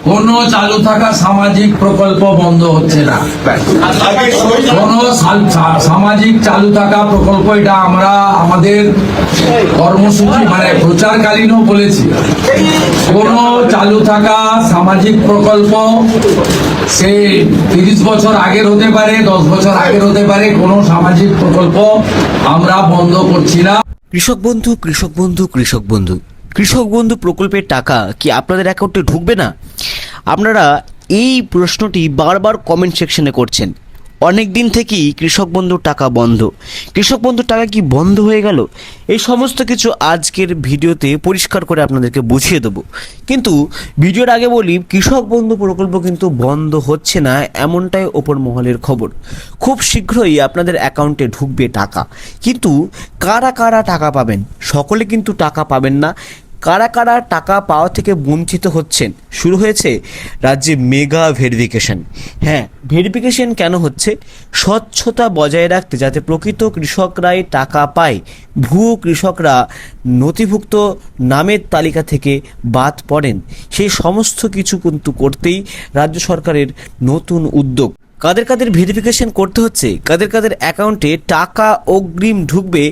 কোন চালু থাকা সামাজিক প্রকল্প বন্ধ হচ্ছে না। কোন সামাজিক চালু থাকা প্রকল্প, এটা আমরা আমাদের কর্মসূচি মানে প্রচারকালীনও বলেছি। কোন চালু থাকা সামাজিক প্রকল্প সে 30 বছর আগের হতে পারে, 10 বছর আগের হতে পারে, কোন সামাজিক প্রকল্প আমরা বন্ধ করছি না। কৃষক বন্ধু কৃষক বন্ধু কৃষক বন্ধু কৃষক বন্ধু প্রকল্পের টাকা কি আপনাদের অ্যাকাউন্টে ঢুকবে না? আপনারা এই প্রশ্নটি বারবার কমেন্ট সেকশনে করছেন। অনেক দিন থেকেই কৃষক বন্ধুর টাকা বন্ধ। কৃষক বন্ধুর টাকা কি বন্ধ হয়ে গেল? এই সমস্ত কিছু আজকের ভিডিওতে পরিষ্কার করে আপনাদেরকে বুঝিয়ে দেবো। কিন্তু ভিডিওর আগে বলি, কৃষক বন্ধু প্রকল্প কিন্তু বন্ধ হচ্ছে না, এমনটাই ওপর মহলের খবর। খুব শীঘ্রই আপনাদের অ্যাকাউন্টে ঢুকবে টাকা। কিন্তু কারা কারা টাকা পাবেন? সকলে কিন্তু টাকা পাবেন না। কারা কারা টাকা পাওয়া থেকে বঞ্চিত হচ্ছেন? শুরু হয়েছে রাজ্যে মেগা ভেরিফিকেশন। হ্যাঁ, ভেরিফিকেশন কেন হচ্ছে? স্বচ্ছতা বজায় রাখতে, যাতে প্রকৃত কৃষকরাই টাকা পায়, ভুয়ো কৃষকরা নথিভুক্ত নামের তালিকা থেকে বাদ পড়েন, সেই সমস্ত কিছু কিন্তু করতেই রাজ্য সরকারের নতুন উদ্যোগ। কাদের কাদের ভেরিফিকেশন করতে হচ্ছে, কাদের কাদের অ্যাকাউন্টে টাকা অগ্রিম ঢুকবে,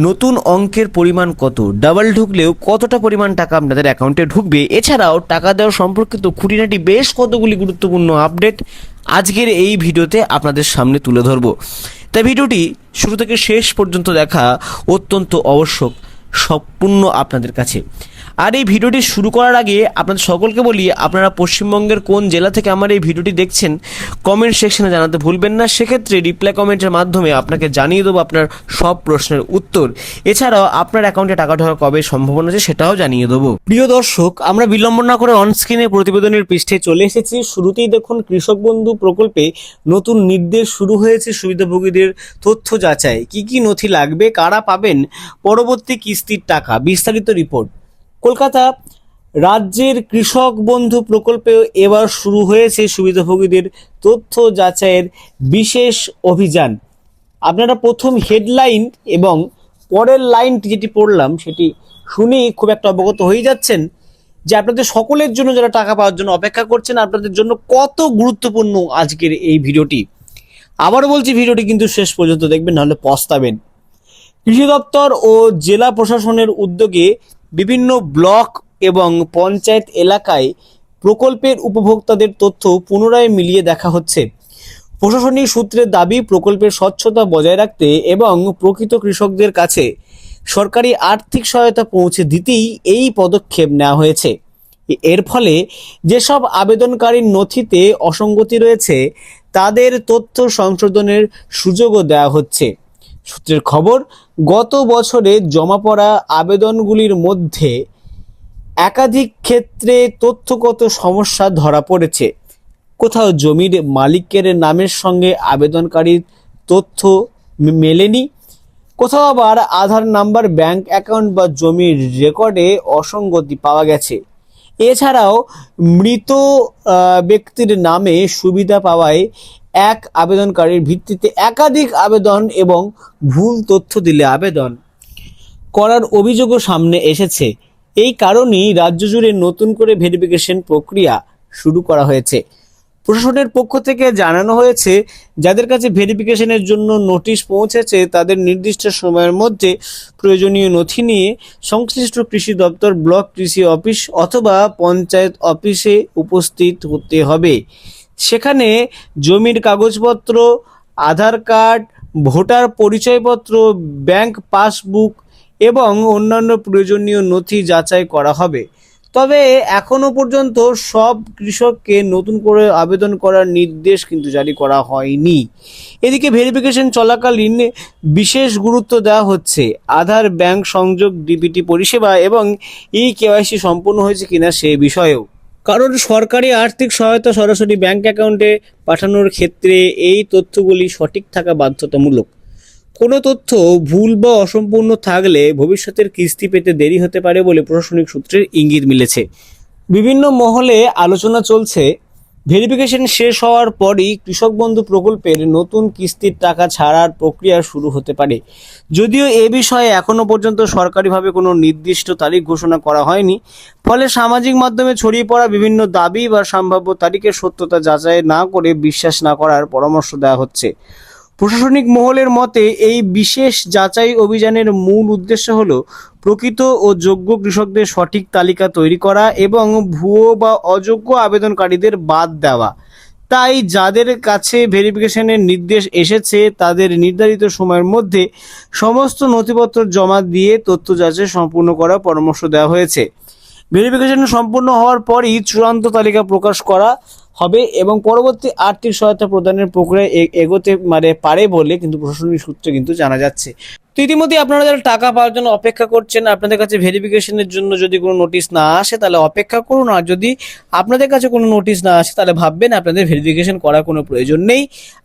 নতুন অঙ্কের পরিমাণ কত, ডাবল ঢুকলেও কতটা পরিমাণ টাকা আপনাদের অ্যাকাউন্টে ঢুকবে, এছাড়াও টাকা দেওয়া সম্পর্কিত খুঁটিনাটি বেশ কতগুলি গুরুত্বপূর্ণ আপডেট আজকের এই ভিডিওতে আপনাদের সামনে তুলে ধরব। তাই ভিডিওটি শুরু থেকে শেষ পর্যন্ত দেখা অত্যন্ত আবশ্যক, সম্পূর্ণ আপনাদের কাছে। আর এই ভিডিওটি শুরু করার আগে আপনাদের সকলকে বলি, আপনারা পশ্চিমবঙ্গের কোন জেলা থেকে আমার এই ভিডিওটি দেখছেন কমেন্ট সেকশনে জানাতে ভুলবেন না। সেক্ষেত্রে রিপ্লাই কমেন্টের মাধ্যমে আপনাকে জানিয়ে দেবো আপনার সব প্রশ্নের উত্তর। এছাড়াও আপনার অ্যাকাউন্টে টাকা ঢোকার কবে সম্ভাবনা আছে সেটাও জানিয়ে দেবো। প্রিয় দর্শক, আমরা বিলম্ব না করে অনস্ক্রিনে প্রতিবেদনের পৃষ্ঠে চলে এসেছি। শুরুতেই দেখুন, কৃষক বন্ধু প্রকল্পে নতুন নির্দেশ শুরু হয়েছে সুবিধাভোগীদের তথ্য যাচাই। কি কি নথি লাগবে, কারা পাবেন পরবর্তী কিস্তির টাকা, বিস্তারিত রিপোর্ট। কলকাতা রাজ্যের কৃষক বন্ধু প্রকল্পে এবার শুরু হয়েছে সুবিধাভোগীদের তথ্য যাচাইয়ের বিশেষ অভিযান। আপনারা প্রথম হেডলাইন এবং পরের লাইনটি যেটি পড়লাম সেটি শুনেই খুব একটা অবগত হয়ে যাচ্ছেন যে আপনাদের সকলের জন্য, যারা টাকা পাওয়ার জন্য অপেক্ষা করছেন, আপনাদের জন্য কত গুরুত্বপূর্ণ আজকের এই ভিডিওটি। আবারও বলছি, ভিডিওটি কিন্তু শেষ পর্যন্ত দেখবেন, নাহলে পস্তাবেন। কৃষি দপ্তর ও জেলা প্রশাসনের উদ্যোগে বিভিন্ন ব্লক এবং পঞ্চায়েত এলাকায় প্রকল্পের উপভোক্তাদের তথ্য পুনরায় মিলিয়ে দেখা হচ্ছে। প্রশাসনিক সূত্রের দাবি, প্রকল্পের স্বচ্ছতা বজায় রাখতে এবং প্রকৃত কৃষকদের কাছে সরকারি আর্থিক সহায়তা পৌঁছে দিতেই এই পদক্ষেপ নেওয়া হয়েছে। এর ফলে যেসব আবেদনকারীর নথিতে অসঙ্গতি রয়েছে তাদের তথ্য সংশোধনের সুযোগও দেওয়া হচ্ছে। সূত্রের খবর, গত বছরে জমা পড়া আবেদনগুলির মধ্যে একাধিক ক্ষেত্রে তথ্যগত সমস্যা ধরা পড়েছে। কোথাও জমির মালিকের নামের সঙ্গে আবেদনকারীর তথ্য মেলেনি, কোথাও আবার আধার নাম্বার, ব্যাংক অ্যাকাউন্ট বা জমির রেকর্ডে অসঙ্গতি পাওয়া গেছে। এছাড়াও মৃত ব্যক্তির নামে সুবিধা পাওয়ায় এক আবেদনকারীর ভিত্তিতে একাধিক আবেদন এবং ভুল তথ্য দিলে আবেদন করার অভিযোগও সামনে এসেছে। এই কারণেই রাজ্য জুড়ে নতুন করে ভেরিফিকেশন প্রক্রিয়া শুরু করা হয়েছে। প্রশাসনের পক্ষ থেকে জানানো হয়েছে, যাদের কাছে ভেরিফিকেশনের জন্য নোটিশ পৌঁছেছে তাদের নির্দিষ্ট সময়ের মধ্যে প্রয়োজনীয় নথি নিয়ে সংশ্লিষ্ট কৃষি দপ্তর, ব্লক কৃষি অফিস অথবা পঞ্চায়েত অফিসে উপস্থিত হতে হবে। সেখানে জমির কাগজপত্র, আধার কার্ড, ভোটার পরিচয়পত্র, ব্যাংক পাসবুক এবং অন্যান্য প্রয়োজনীয় নথি যাচাই করা হবে। তবে এখনো পর্যন্ত সব কৃষককে নতুন করে আবেদন করার নির্দেশ কিন্তু জারি করা হয়নি। এদিকে ভেরিফিকেশন চলাকালীন বিশেষ গুরুত্ব দেওয়া হচ্ছে আধার, ব্যাংক সংযোগ, ডিবিটি পরিষেবা এবং কেওয়াইসি সম্পূর্ণ হয়েছে কিনা সে বিষয়েও। কারণ সরকারি আর্থিক সহায়তা সরাসরি ব্যাংক অ্যাকাউন্টে পাঠানোর ক্ষেত্রে এই তথ্যগুলি সঠিক থাকা বাধ্যতামূলক। কোনো তথ্য ভুল বা অসম্পূর্ণ থাকলে ভবিষ্যতের কিস্তি পেতে দেরি হতে পারে বলে প্রশাসনিক সূত্রের ইঙ্গিত মিলেছে। বিভিন্ন মহলে আলোচনা চলছে ভেরিফিকেশন শেষ হওয়ার পরই কৃষক বন্ধু প্রকল্পের নতুন কিস্তির টাকা ছাড়ার প্রক্রিয়া শুরু হতে পারে। যদিও এ বিষয়ে এখনো পর্যন্ত সরকারিভাবে কোনো নির্দিষ্ট তারিখ ঘোষণা করা হয়নি, ফলে সামাজিক মাধ্যমে ছড়িয়ে পড়া বিভিন্ন দাবি বা সম্ভাব্য তারিখের সত্যতা যাচাই না করে বিশ্বাস না করার পরামর্শ দেওয়া হচ্ছে। প্রশাসনিক মহলের মতে এই বিশেষ যাচাই অভিযানের মূল উদ্দেশ্য হলো প্রকৃত ও যোগ্য কৃষকদের সঠিক তালিকা তৈরি করা এবং ভুয়ো বা অযোগ্য আবেদনকারীদের বাদ দেওয়া। তাই যাদের কাছে ভেরিফিকেশনের নির্দেশ এসেছে তাদের নির্ধারিত সময়ের মধ্যে সমস্ত নথিপত্র জমা দিয়ে তথ্য যাচাই সম্পূর্ণ করার পরামর্শ দেওয়া হয়েছে। ভেরিফিকেশন সম্পূর্ণ হওয়ার পরই চূড়ান্ত তালিকা প্রকাশ করা হবে এবং পরবর্তী আর্থিক সহায়তা প্রদানের প্রক্রিয়া এগোতে পারে বলে কিন্তু প্রশাসনিক সূত্রে কিন্তু জানা যাচ্ছে। তো ইতিমধ্যে আপনারা যারা টাকা পাওয়ার জন্য অপেক্ষা করছেন, আপনাদের কাছে ভেরিফিকেশনের জন্য যদি কোনো নোটিশ না আসে তাহলে অপেক্ষা করুন, আর যদি আপনাদের কাছে কোনো নোটিশ না আসে তাহলে ভাববেন আপনাদের ভেরিফিকেশন করার কোনো প্রয়োজন নেই।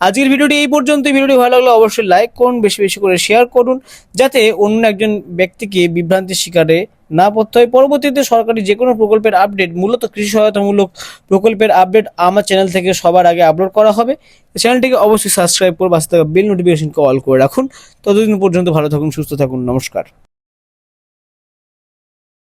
আজকের ভিডিওটি এই পর্যন্ত। ভিডিওটি ভালো লাগলে অবশ্যই লাইক করুন, বেশি বেশি করে শেয়ার করুন, যাতে অন্য একজন ব্যক্তিকে বিভ্রান্তির শিকারে না পড়তে হয়। পরবর্তীতে সরকারি যে কোনো প্রকল্পের আপডেট, মূলত কৃষি সহায়তামূলক প্রকল্পের আপডেট আমার চ্যানেল থেকে সবার আগে আপলোড করা হবে। চ্যানেলটিকে অবশ্যই সাবস্ক্রাইব করে পাশে থাকা বেল নোটিফিকেশনকে অল করে রাখুন। ততদিন পর্যন্ত ভালো থাকুন, সুস্থ থাকুন, নমস্কার।